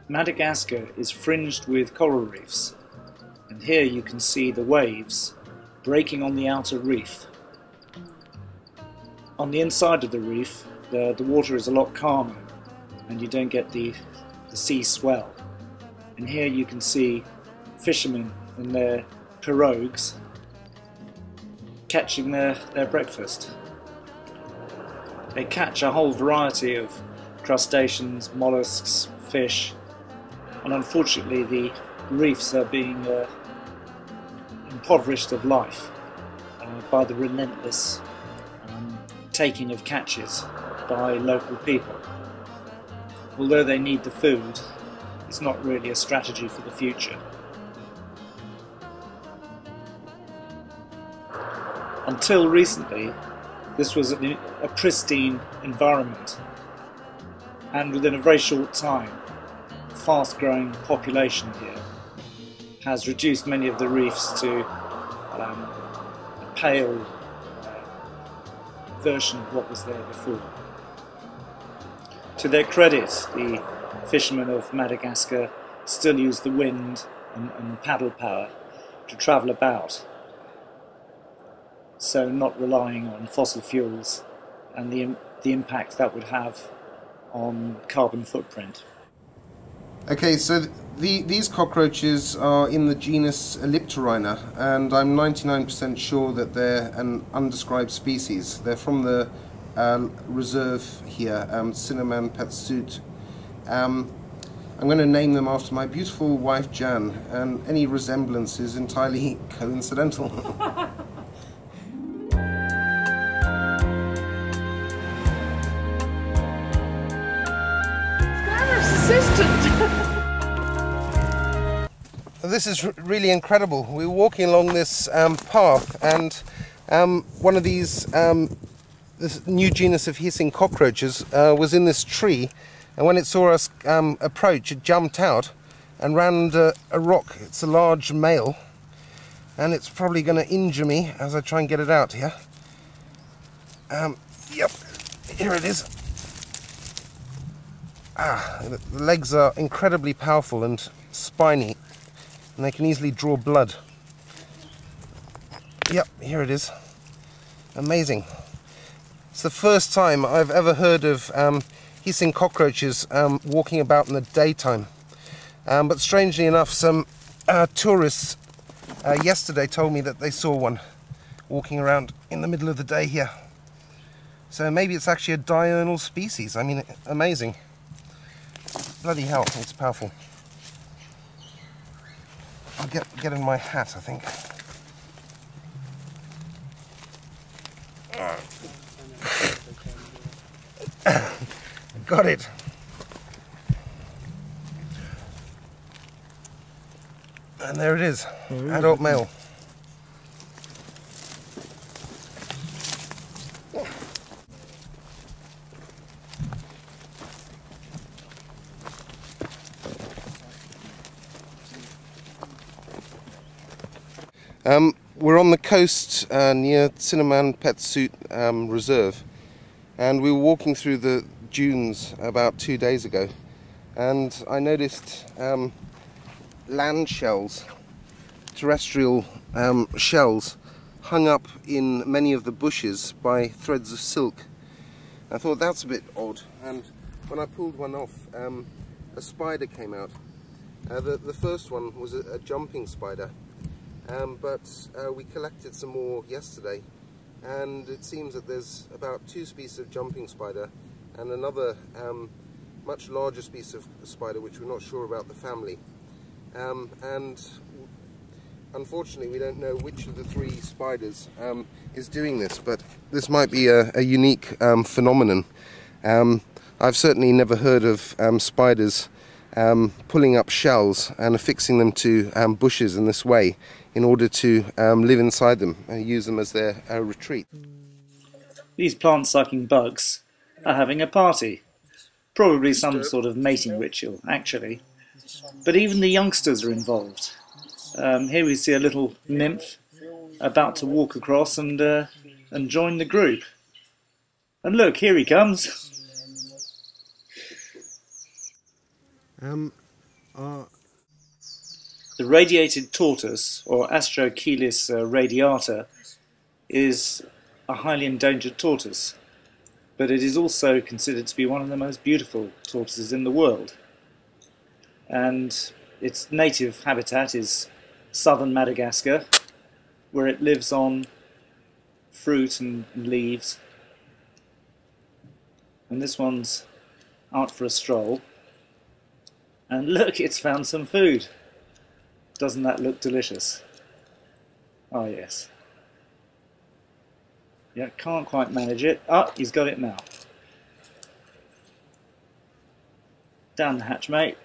Madagascar is fringed with coral reefs, and here you can see the waves breaking on the outer reef. On the inside of the reef, the water is a lot calmer and you don't get the sea swell. And here you can see fishermen in their pirogues catching their breakfast. They catch a whole variety of crustaceans, mollusks, fish, and unfortunately the reefs are being impoverished of life by the relentless taking of catches by local people. Although they need the food, it's not really a strategy for the future. Until recently, this was a pristine environment, and within a very short time, a fast-growing population here has reduced many of the reefs to a pale version of what was there before. To their credit, the fishermen of Madagascar still use the wind and paddle power to travel about, so not relying on fossil fuels and the impact that would have on carbon footprint. Okay, so these cockroaches are in the genus Elliptorhina, and I'm 99% sure that they're an undescribed species. They're from the reserve here, Cinnamon Patsuit. I'm going to name them after my beautiful wife Jan, and any resemblance is entirely coincidental. This is really incredible. We were walking along this path, and one of these this new genus of hissing cockroaches was in this tree, and when it saw us approach, it jumped out and ran a rock. It's a large male, and it's probably going to injure me as I try and get it out here. Yep, here it is. The legs are incredibly powerful and spiny, and they can easily draw blood. Yep, here it is. Amazing. It's the first time I've ever heard of hissing cockroaches walking about in the daytime. But strangely enough, some tourists yesterday told me that they saw one walking around in the middle of the day here. So maybe it's actually a diurnal species. I mean, amazing. Bloody hell, it's powerful. I'll get in my hat, I think. Got it. And there it is, adult male. We're on the coast near Cinnamon Patsuit Reserve, and we were walking through the dunes about 2 days ago, and I noticed land shells, terrestrial shells, hung up in many of the bushes by threads of silk. I thought that's a bit odd, and when I pulled one off, a spider came out. The first one was a jumping spider. But we collected some more yesterday, and it seems that there's about 2 species of jumping spider and another much larger species of spider which we're not sure about the family. And unfortunately we don't know which of the 3 spiders is doing this, but this might be a unique phenomenon. I've certainly never heard of spiders pulling up shells and affixing them to bushes in this way in order to live inside them and use them as their retreat. These plant-sucking bugs are having a party. Probably some sort of mating ritual, actually. But even the youngsters are involved. Here we see a little nymph about to walk across and join the group. And look, here he comes. The radiated tortoise, or Astrocheilus radiata, is a highly endangered tortoise, but it is also considered to be one of the most beautiful tortoises in the world. And its native habitat is southern Madagascar, where it lives on fruit and leaves. And this one's out for a stroll. And look, it's found some food. Doesn't that look delicious? Oh yes. Yeah, can't quite manage it. Ah, he's got it now. Down the hatch, mate.